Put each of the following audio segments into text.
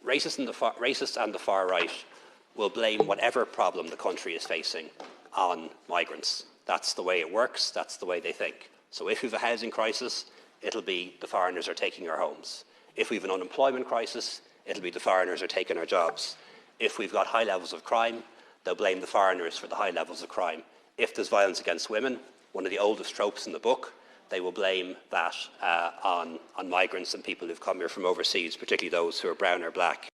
racists and the far right will blame whatever problem the country is facing on migrants. That's the way it works. That's the way they think. So if we have a housing crisis, it'll be the foreigners are taking our homes. If we have an unemployment crisis, it'll be the foreigners are taking our jobs. If we've got high levels of crime, they'll blame the foreigners for the high levels of crime. If there's violence against women, one of the oldest tropes in the book, they will blame that on migrants and people who've come here from overseas, particularly those who are brown or black.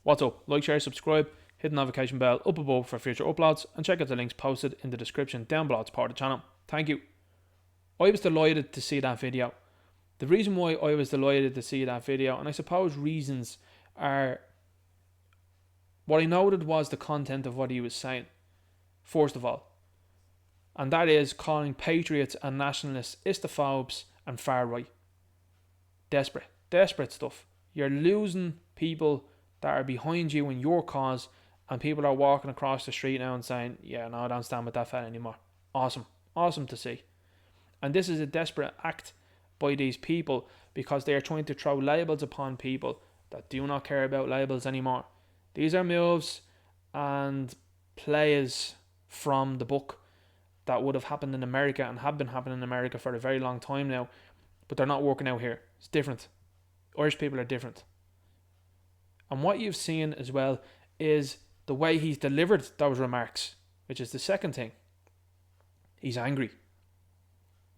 What's up? Like, share, subscribe, hit the notification bell up above for future uploads, and check out the links posted in the description down below. It's part of the channel. Thank you. I was delighted to see that video. The reason why I was delighted to see that video, and I suppose reasons are, what I noted was the content of what he was saying, first of all. And that is calling patriots and nationalists islamophobes and far right. Desperate stuff. You're losing people that are behind you in your cause, and people are walking across the street now and saying, yeah, no, I don't stand with that fella anymore. Awesome to see. And this is a desperate act by these people, because they are trying to throw labels upon people that do not care about labels anymore. These are moves and plays from the book that would have happened in America and have been happening in America for a very long time now, but they're not working out here. It's different. Irish people are different. And what you've seen as well is the way he's delivered those remarks, which is the second thing. He's angry.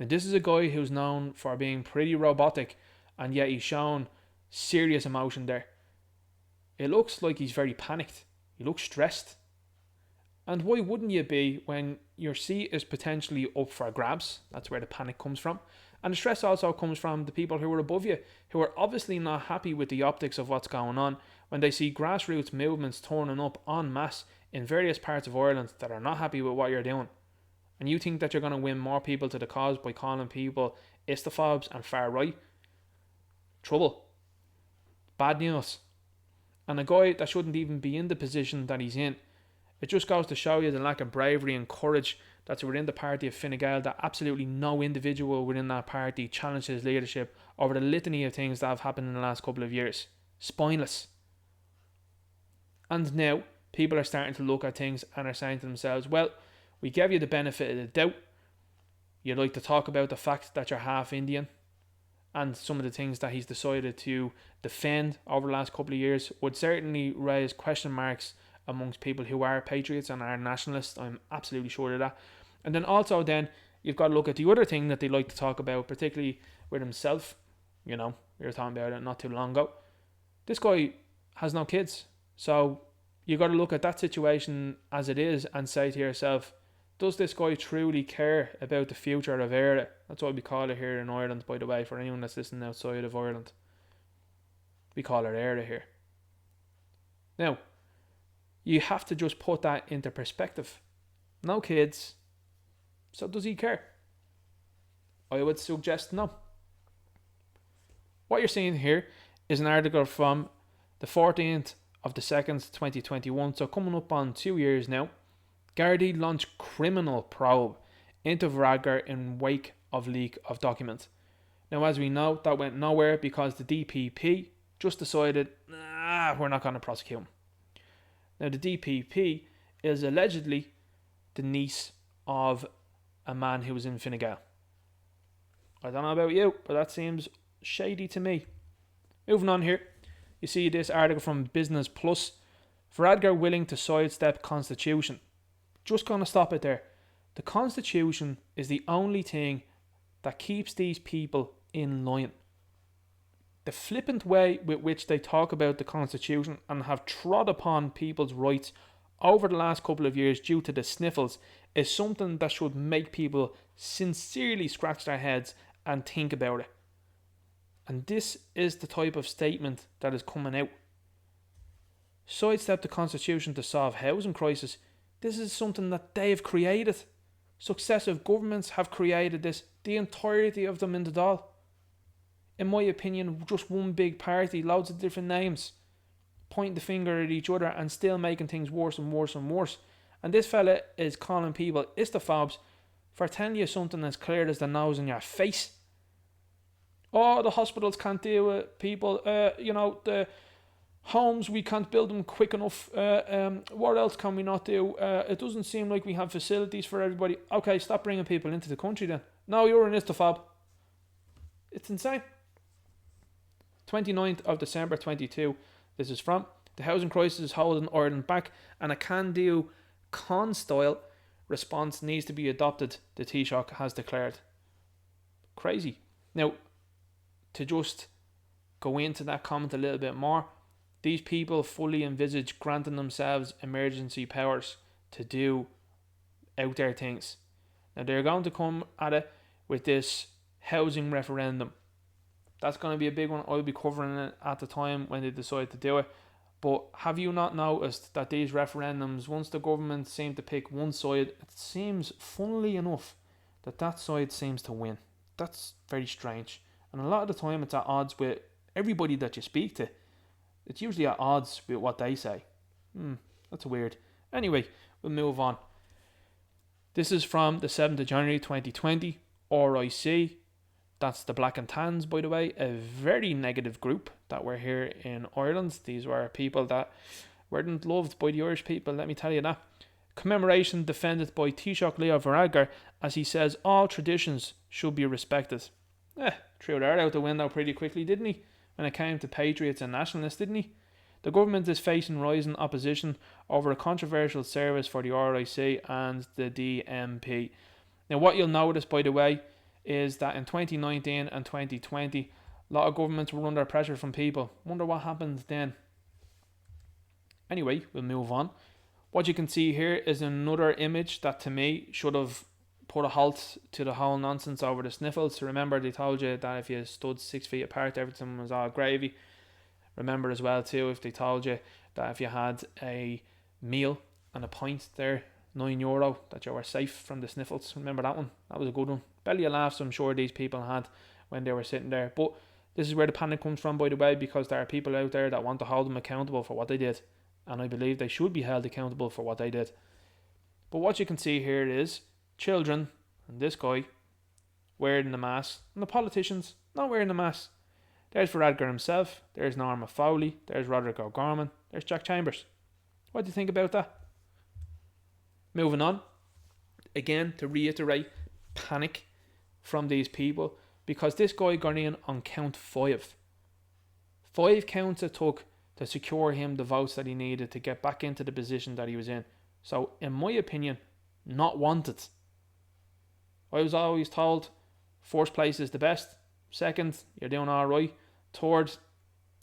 And this is a guy who's known for being pretty robotic, and yet he's shown serious emotion there. It looks like he's very panicked. He looks stressed. And why wouldn't you be when your seat is potentially up for grabs? That's where the panic comes from. And the stress also comes from the people who are above you, who are obviously not happy with the optics of what's going on when they see grassroots movements turning up en masse in various parts of Ireland that are not happy with what you're doing. And you think that you're going to win more people to the cause by calling people islamophobes and far right? Trouble. Bad news. And a guy that shouldn't even be in the position that he's in. It just goes to show you the lack of bravery and courage that's within the party of Fine Gael, that absolutely no individual within that party challenged his leadership over the litany of things that have happened in the last couple of years. Spineless. And now people are starting to look at things and are saying to themselves, well, we gave you the benefit of the doubt. You'd like to talk about the fact that you're half Indian, and some of the things that he's decided to defend over the last couple of years would certainly raise question marks amongst people who are patriots and are nationalists. I'm absolutely sure of that. And then also then you've got to look at the other thing that they like to talk about, particularly with himself. You know, we were talking about it not too long ago. This guy has no kids. So you've got to look at that situation as it is and say to yourself, does this guy truly care about the future of Eire? That's what we call it here in Ireland, by the way, for anyone that's listening outside of Ireland. We call it Eire here. Now, you have to just put that into perspective. No kids. So does he care? I would suggest no. What you're seeing here is an article from the 14th of the 2nd, 2021. So coming up on 2 years now. Gardaí launched criminal probe into Varadkar in wake of leak of documents. Now, as we know, that went nowhere because the DPP just decided, we're not going to prosecute him. Now, the DPP is allegedly the niece of a man who was in Fine Gael. I don't know about you, but that seems shady to me. Moving on here, you see this article from Business Plus. Varadkar willing to sidestep constitution. Just going to stop it there. The constitution is the only thing that keeps these people in line. The flippant way with which they talk about the constitution and have trod upon people's rights over the last couple of years due to the sniffles is something that should make people sincerely scratch their heads and think about it. And this is the type of statement that is coming out. Sidestep the constitution to solve housing crisis. This is something that they have created. Successive governments have created this, the entirety of them in the Dáil. In my opinion, just one big party, loads of different names, pointing the finger at each other and still making things worse and worse and worse. And this fella is calling people islamophobes, for telling you something as clear as the nose in your face. Oh, the hospitals can't deal with people. The homes, we can't build them quick enough. What else can we not do? It doesn't seem like we have facilities for everybody. Okay, stop bringing people into the country then. No, you're an istafab. It's insane. 29th of December 22. This is from: the housing crisis is holding Ireland back, and a can-do, con-style response needs to be adopted, the Taoiseach has declared. Crazy. Now, to just go into that comment a little bit more, these people fully envisage granting themselves emergency powers to do out there things. Now, they're going to come at it with this housing referendum. That's going to be a big one. I'll be covering it at the time when they decide to do it. But have you not noticed that these referendums, once the government seem to pick one side, it seems, funnily enough, that side seems to win. That's very strange. And a lot of the time it's at odds with everybody that you speak to. It's usually at odds with what they say. That's weird. Anyway, we'll move on. This is from the 7th of January 2020, RIC. That's the Black and Tans, by the way, a very negative group that were here in Ireland. These were people that weren't loved by the Irish people, let me tell you that. Commemoration defended by Taoiseach Leo Varadkar, as he says all traditions should be respected. Threw that out the window pretty quickly, didn't he? When it came to patriots and nationalists, didn't he? The government is facing rising opposition over a controversial service for the RIC and the DMP. Now, what you'll notice, by the way, is that in 2019 and 2020, a lot of governments were under pressure from people. Wonder what happened then. Anyway, we'll move on. What you can see here is another image that, to me, should have put a halt to the whole nonsense over the sniffles. Remember, they told you that if you stood 6 feet apart, everything was all gravy. Remember as well, too, if they told you that if you had a meal and a pint there, €9, that you were safe from the sniffles. Remember that one? That was a good one. Belly of laughs I'm sure these people had when they were sitting there. But this is where the panic comes from, by the way, because there are people out there that want to hold them accountable for what they did. And I believe they should be held accountable for what they did. But what you can see here is children and this guy wearing the mask, and the politicians not wearing the mask. There's Varadkar himself, there's Norma Foley, there's Roderick O'Gorman, there's Jack Chambers. What do you think about that? Moving on, again, to reiterate, panic from these people, because this guy got in on count 5. 5 counts it took to secure him the votes that he needed to get back into the position that he was in. So, in my opinion, not wanted. I was always told first place is the best, second, you're doing alright, third,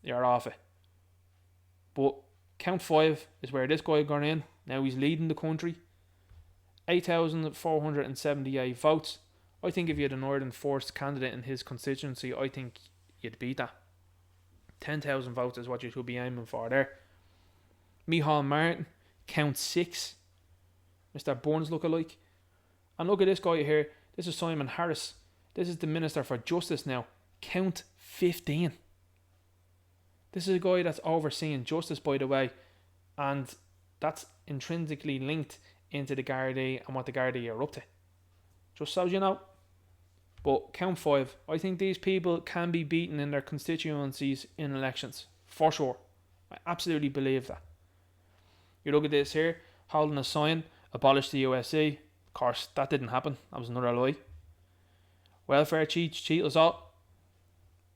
you're off it. But count 5 is where this guy got in. Now he's leading the country. 8,478 votes. I think if you had a Northern First candidate in his constituency, I think you'd beat that. 10,000 votes is what you should be aiming for there. Micheál Martin, count 6. Mr. Burns lookalike. And look at this guy here. This is Simon Harris. This is the Minister for Justice now. Count 15. This is a guy that's overseeing justice, by the way. And that's intrinsically linked into the Gardaí and what the Gardaí are up to. Just so you know. But count 5. I think these people can be beaten in their constituencies in elections. For sure. I absolutely believe that. You look at this here. Holding a sign. Abolish the USC. Of course, that didn't happen. That was another lie. Welfare cheats, cheat us all.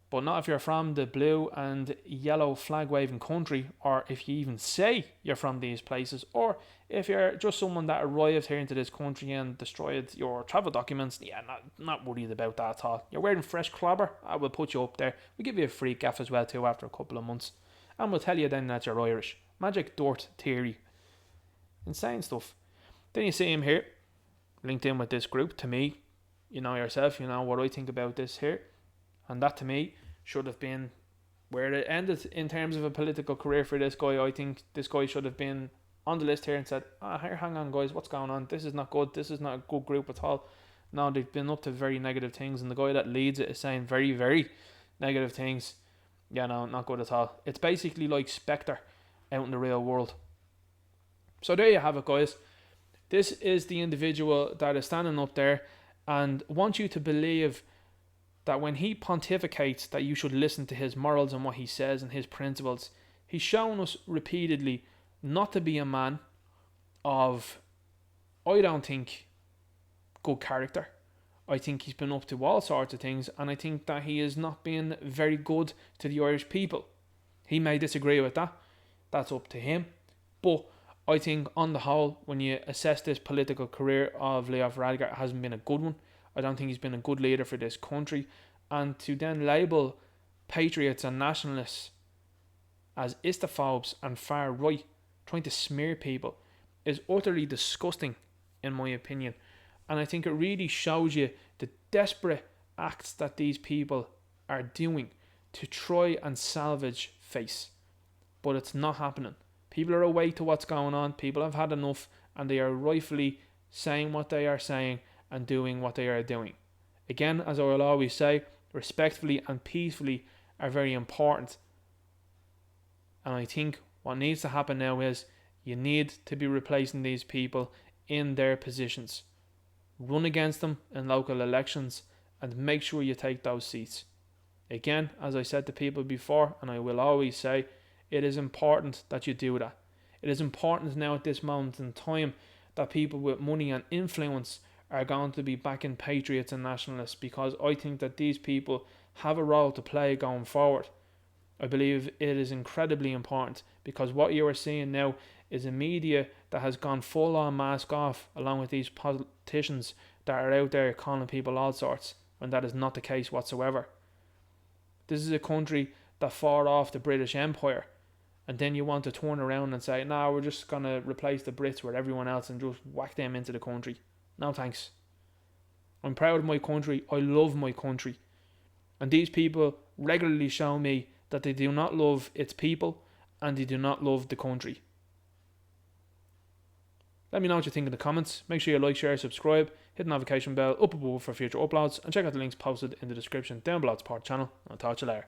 But not if you're from the blue and yellow flag waving country, or if you even say you're from these places, or if you're just someone that arrived here into this country and destroyed your travel documents. Yeah, not worried about that at all. You're wearing fresh clobber, I will put you up there. We'll give you a free gaff as well too after a couple of months, and we'll tell you then that you're Irish. Magic dirt theory. Insane stuff. Then you see him here, linked in with this group. To me, you know yourself, you know what I think about this here. And that to me should have been where it ended in terms of a political career for this guy. I think this guy should have been on the list here and said, here, hang on guys, what's going on? This is not good. This is not a good group at all. No, they've been up to very negative things, and the guy that leads it is saying very, very negative things. Yeah, no, not good at all. It's basically like Spectre out in the real world. So there you have it, guys. This is the individual that is standing up there and wants you to believe that when he pontificates that you should listen to his morals and what he says and his principles. He's shown us repeatedly not to be a man of, I don't think, good character. I think he's been up to all sorts of things, and I think that he has not been very good to the Irish people. He may disagree with that. That's up to him. But I think on the whole, when you assess this political career of Leo Varadkar, it hasn't been a good one. I don't think he's been a good leader for this country. And to then label patriots and nationalists as islamophobes and far right, trying to smear people, is utterly disgusting in my opinion. And I think it really shows you the desperate acts that these people are doing to try and salvage face. But it's not happening. People are awake to what's going on. People have had enough, and they are rightfully saying what they are saying and doing what they are doing. Again, as I will always say, respectfully and peacefully are very important. And I think what needs to happen now is you need to be replacing these people in their positions. Run against them in local elections and make sure you take those seats. Again, as I said to people before, and I will always say, it is important that you do that. It is important now at this moment in time that people with money and influence are going to be backing patriots and nationalists, because I think that these people have a role to play going forward. I believe it is incredibly important, because what you are seeing now is a media that has gone full on mask off, along with these politicians that are out there calling people all sorts, when that is not the case whatsoever. This is a country that fought off the British Empire, and then you want to turn around and say, no, we're just going to replace the Brits with everyone else and just whack them into the country. No thanks. I'm proud of my country. I love my country. And these people regularly show me that they do not love its people and they do not love the country. Let me know what you think in the comments. Make sure you like, share, subscribe, hit the notification bell up above for future uploads, and check out the links posted in the description down below. It's part of the channel. I'll talk to you later.